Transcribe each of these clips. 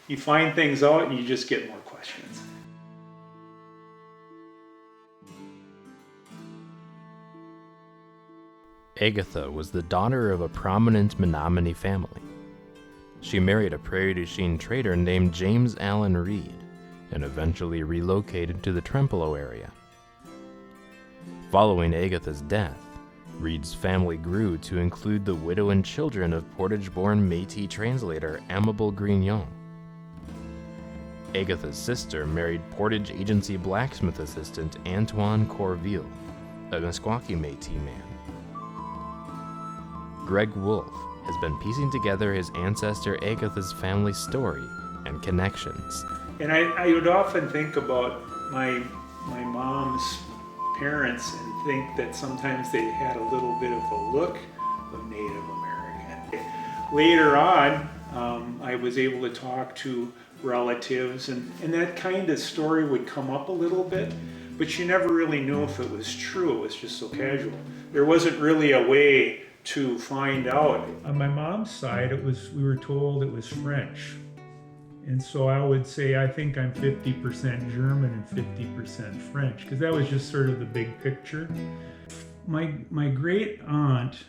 you find things out and you just get more questions. Agatha was the daughter of a prominent Menominee family. She married a Prairie du Chien trader named James Allen Reed and eventually relocated to the Trempeleau area. Following Agatha's death, Reed's family grew to include the widow and children of Portage-born Métis translator Amable Grignon. Agatha's sister married Portage Agency blacksmith assistant Antoine Courville, a Meskwaki Métis man. Greg Wolfe has been piecing together his ancestor Agatha's family story and connections. And I would often think about my mom's parents and think that sometimes they had a little bit of a look of Native American. Later on, I was able to talk to relatives, and that kind of story would come up a little bit, but you never really knew if it was true. It was just so casual. There wasn't really a way to find out. On my mom's side, we were told it was French. And so I would say I think I'm 50% German and 50% French, because that was just sort of the big picture. My great aunt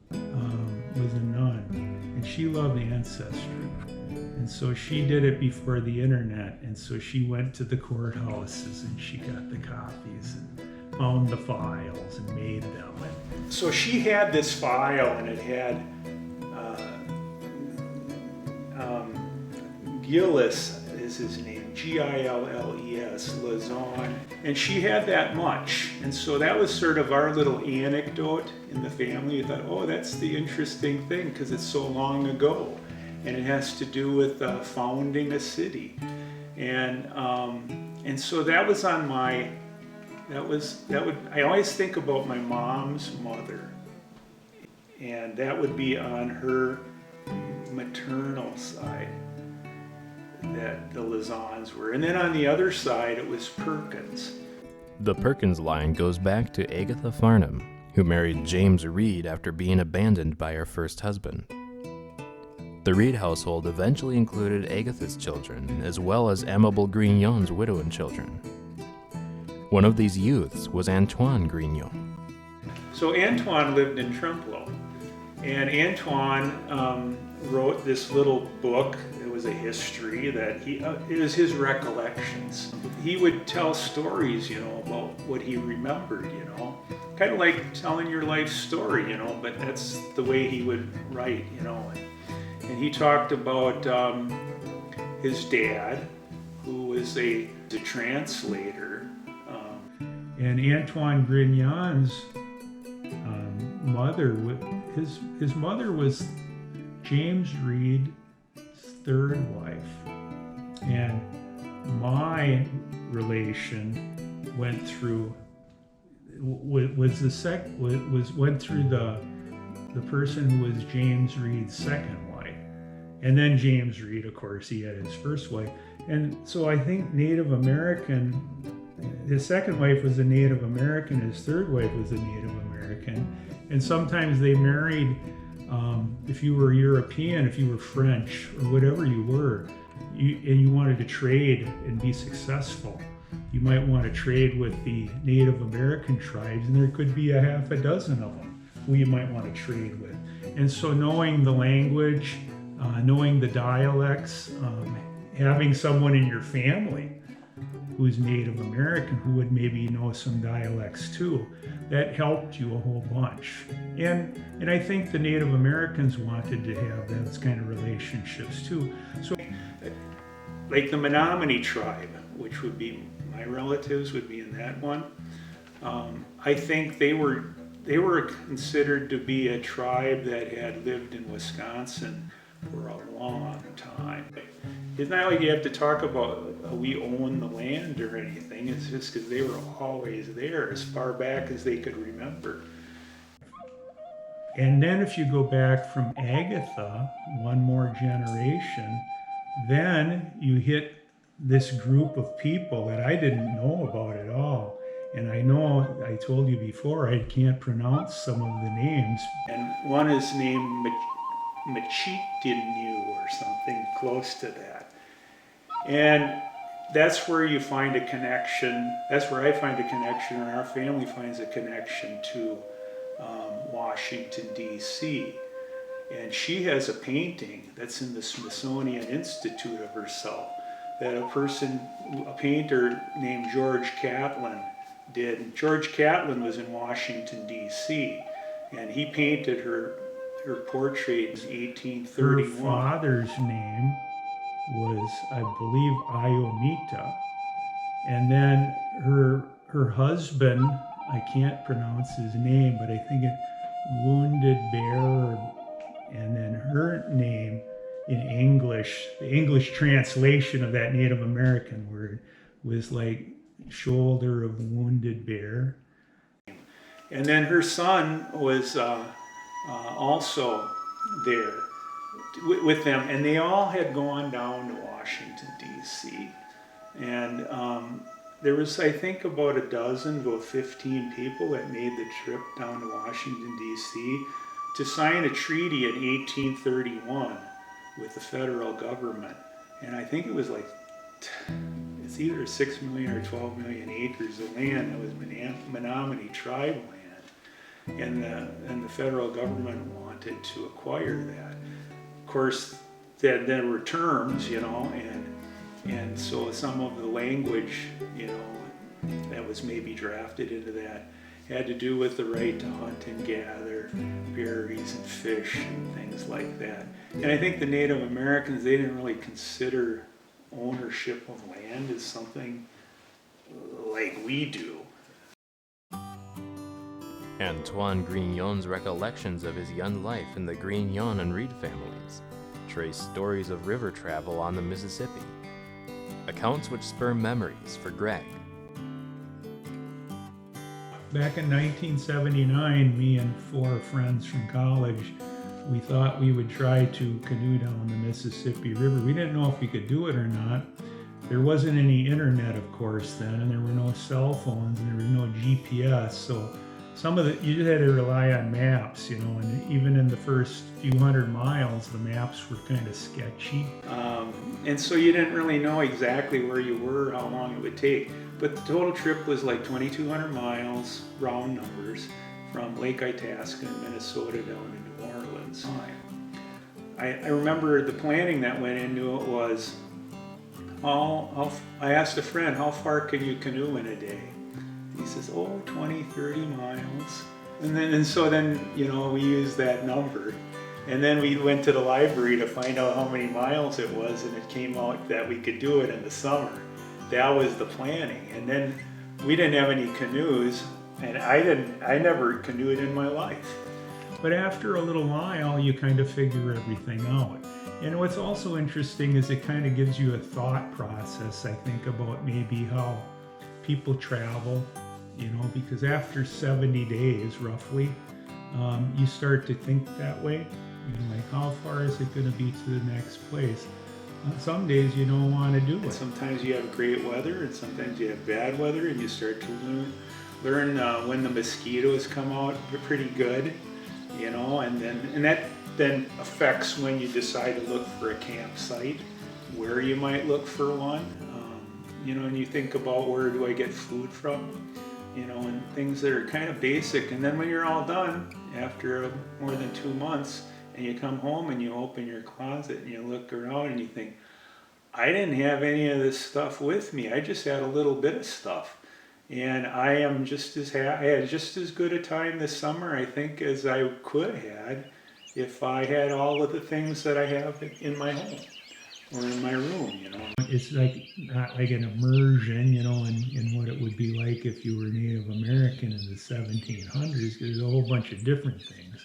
was a nun, and she loved ancestry. And so she did it before the internet, and so she went to the courthouses and she got the copies and found the files and made them. And so she had this file, and it had Gilles is his name, Gilles, Lazon, and she had that much. And so that was sort of our little anecdote in the family. We thought, oh, that's the interesting thing, because it's so long ago, and it has to do with founding a city. And so that was on my, I always think about my mom's mother, and that would be on her maternal side, that the Lazons were. And then on the other side, it was Perkins. The Perkins line goes back to Agathe Farnham, who married James Reed after being abandoned by her first husband. The Reed household eventually included Agatha's children, as well as Amable Grignon's widow and children. One of these youths was Antoine Grignon. So Antoine lived in Trempeleau, and Antoine wrote this little book. It was a history that it was his recollections. He would tell stories, about what he remembered, kind of like telling your life story, but that's the way he would write, And he talked about his dad, who was a translator. And Antoine Grignon's mother, his mother was James Reed's third wife, and my relation went through the person who was James Reed's second wife, and then James Reed, of course, he had his first wife, and so I think Native American. His second wife was a Native American. His third wife was a Native American, and sometimes they married. If you were European, if you were French, or whatever you were, and you wanted to trade and be successful, you might want to trade with the Native American tribes, and there could be a half a dozen of them who you might want to trade with. And so knowing the language, knowing the dialects, having someone in your family who's Native American who would maybe know some dialects too, that helped you a whole bunch. And I think the Native Americans wanted to have those kind of relationships too. So like the Menominee tribe, which would be my relatives would be in that one, I think they were considered to be a tribe that had lived in Wisconsin for a long time. It's not like you have to talk about we own the land or anything. It's just because they were always there as far back as they could remember. And then if you go back from Agatha, one more generation, then you hit this group of people that I didn't know about at all. And I know I told you before I can't pronounce some of the names. And one is named Machitinu or something close to that. And that's where you find a connection. That's where I find a connection, or our family finds a connection to Washington, D.C. And she has a painting that's in the Smithsonian Institute of herself that a painter named George Catlin did. And George Catlin was in Washington, D.C., and he painted her portrait in 1831. Her father's name was, I believe, Iomita. And then her husband, I can't pronounce his name, but I think it Wounded Bear, and then her name in English, the English translation of that Native American word was like shoulder of wounded bear. And then her son was also there with them, and they all had gone down to Washington, D.C. And there was, I think, about a dozen, about 15 people that made the trip down to Washington, D.C. to sign a treaty in 1831 with the federal government. And I think it was like, it's either 6 million or 12 million acres of land that was Menominee tribe land. And the federal government wanted to acquire that. Of course, there were terms, and so some of the language, that was maybe drafted into that had to do with the right to hunt and gather berries and fish and things like that. And I think the Native Americans, they didn't really consider ownership of land as something like we do. Antoine Grignon's recollections of his young life in the Grignon and Reed families trace stories of river travel on the Mississippi, accounts which spur memories for Greg. Back in 1979, me and 4 friends from college, we thought we would try to canoe down the Mississippi River. We didn't know if we could do it or not. There wasn't any internet, of course, then, and there were no cell phones, and there was no GPS, so you just had to rely on maps, and even in the first few hundred miles, the maps were kind of sketchy. And so you didn't really know exactly where you were, how long it would take. But the total trip was like 2,200 miles, round numbers, from Lake Itasca in Minnesota down to New Orleans. I remember the planning that went into it was, I asked a friend, how far can you canoe in a day? He says, 20, 30 miles. And so then, we used that number. And then we went to the library to find out how many miles it was, and it came out that we could do it in the summer. That was the planning. And then we didn't have any canoes, and I never canoed in my life. But after a little while, you kind of figure everything out. And what's also interesting is it kind of gives you a thought process, I think, about maybe how people travel, because after 70 days, roughly, you start to think that way. Like, how far is it going to be to the next place? Some days you don't want to do it. Sometimes you have great weather, and sometimes you have bad weather, and you start to learn when the mosquitoes come out pretty good, and that then affects when you decide to look for a campsite, where you might look for one, and you think about where do I get food from, and things that are kind of basic. And then when you're all done, after more than 2 months, and you come home and you open your closet and you look around and you think, I didn't have any of this stuff with me. I just had a little bit of stuff. And I am just as I had just as good a time this summer, I think, as I could have had if I had all of the things that I have in my home or in my room, It's like not like an immersion, in what it would be like if you were Native American in the 1700s, because there's a whole bunch of different things.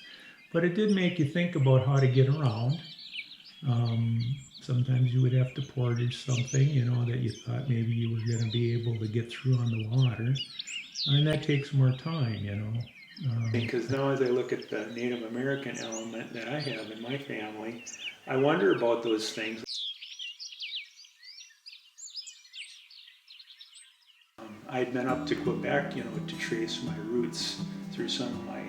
But it did make you think about how to get around. Sometimes you would have to portage something, that you thought maybe you were going to be able to get through on the water. And that takes more time, Because now as I look at the Native American element that I have in my family, I wonder about those things. I'd been up to Quebec, to trace my roots through some of my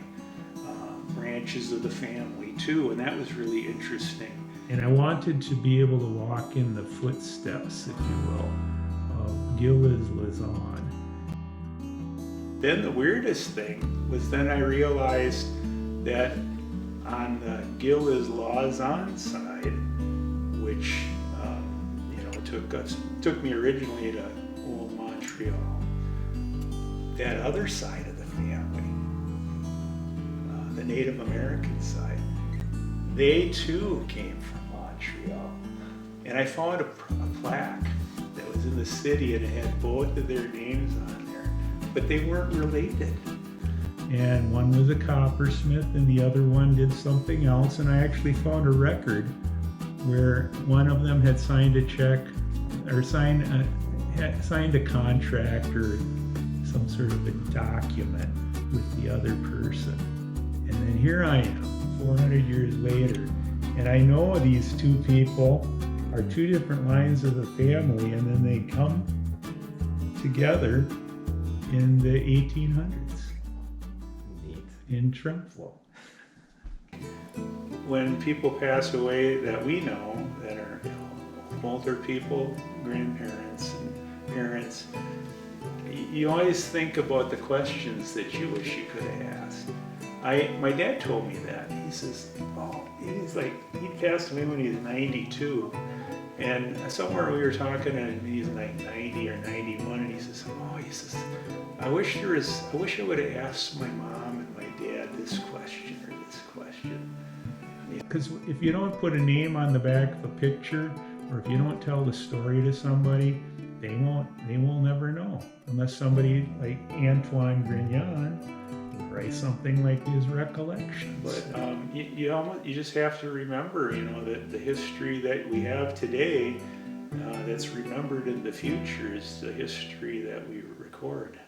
branches of the family too, and that was really interesting. And I wanted to be able to walk in the footsteps, if you will, of Gilles Lazan. Then the weirdest thing was then I realized that on the Gilles Lazan side, which took me originally to old Montreal, that other side of the family, the Native American side, they too came from Montreal. And I found a plaque that was in the city and it had both of their names on there, but they weren't related. And one was a coppersmith and the other one did something else. And I actually found a record where one of them had signed a check or signed a contract or some sort of a document with the other person. And then here I am, 400 years later, and I know these two people are two different lines of the family, and then they come together in the 1800s. Neat. In Trempeleau. When people pass away that we know, that are older people, grandparents and parents, you always think about the questions that you wish you could have asked. My dad told me that. He says, he passed away when he was 92. And somewhere we were talking and he's like 90 or 91 and he says, I wish I would have asked my mom and my dad this question or this question. Because if you don't put a name on the back of a picture, or if you don't tell the story to somebody, they will never know. Unless somebody like Antoine Grignon writes something like his recollections. But you just have to remember, that the history that we have today, that's remembered in the future, is the history that we record.